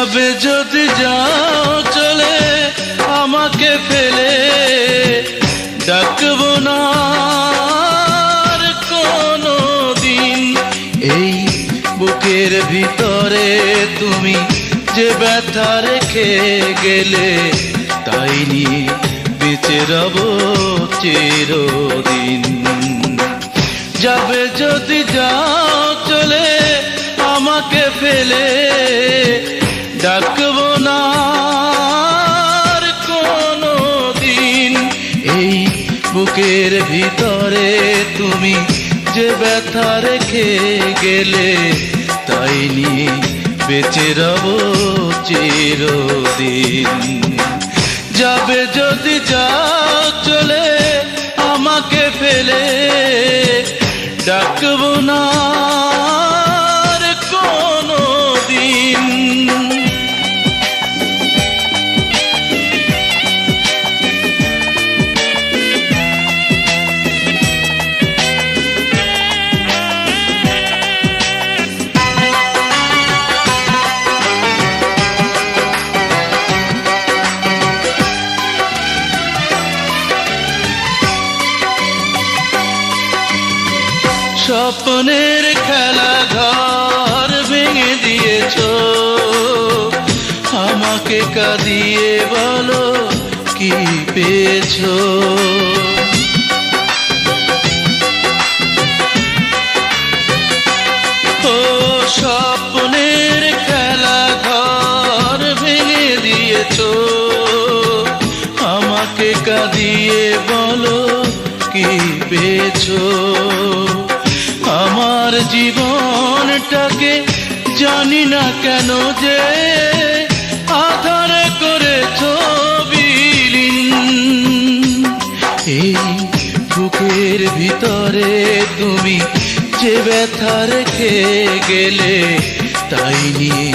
যাবে যদি যাও চলে আমাকে ফেলে, ডাকবো না আর কোনো দিন। এই বুকের ভিতরে তুমি যে ব্যথা রেখে গেলে, তাই নিয়ে বেঁচে রব চিরদিন। যাবে যদি যাও চলে আমাকে ফেলে, ডাকবো না আর কোনো দিন। এই বুকের ভিতরে তুমি যে ব্যথা রেখে গেলে, তাই নিয়ে বেঁচে রব চিরদিন। যাবে যদি যাও চলে আমাকে ফেলে, ডাকবো না আর কোনো দিন। স্বপ্নের খেলা ঘর ভেঙে দিয়েছো, আমাকে কাঁদিয়ে বলো কি পেয়েছো। ও স্বপ্নের খেলা ঘর ভেঙে দিয়েছো, আমাকে কাঁদিয়ে বলো কি পেয়েছো। আমার জীবনটাকে জানি না কেন যে আধার করেছো বিলীন। এই বুকের ভিতরে তুমি যে ব্যথা রেখে গেলে, তাই নিয়ে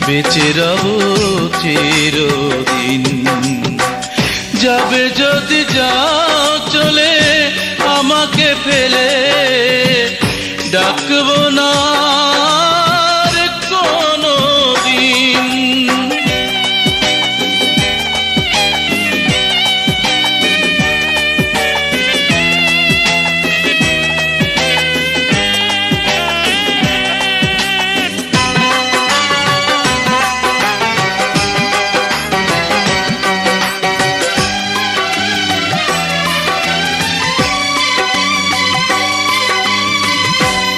বেঁচে রব চিরদিন। যাবে যদি যাও চলে আমাকে ফেলে, ডাকবো না আর কোনো দিন।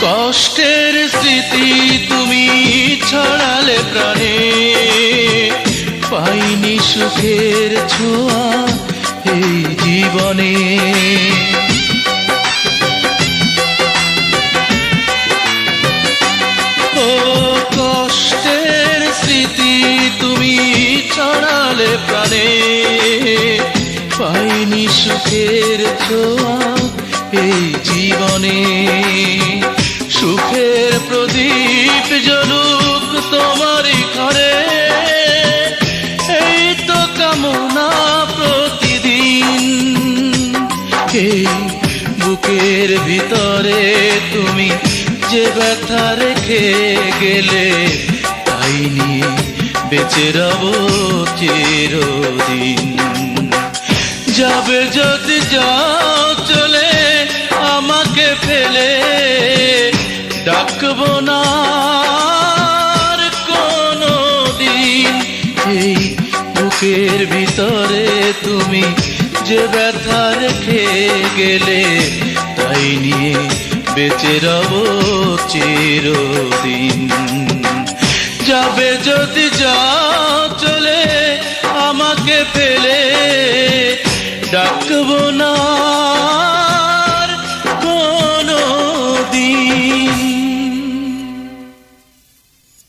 কষ্টের স্মৃতি তুমি ছড়ালে প্রাণে, পাইনি সুখের ছোঁয়া এই জীবনে। ও কষ্টের স্মৃতি তুমি ছড়ালে প্রাণে, পাইনি সুখের ছোঁয়া এই জীবনে। সুখের প্রদীপ জ্বলুক তোমারই ঘরে, এই তো কামনা প্রতিদিন। এই বুকের ভিতরে তুমি যে ব্যথা রেখে গেলে, তাই নিয়ে বেঁচে রব চিরদিন। যাবে যদি যাও চলে আমাকে ফেলে, ডাকবো না আর কোনো দিন। এই বুকের ভিতরে তুমি যে ব্যথা রেখে গেলে, তাই নিয়ে বেঁচে রব চিরদিন। যাবে যদি যাও চলে আমাকে ফেলে, ডাকবো না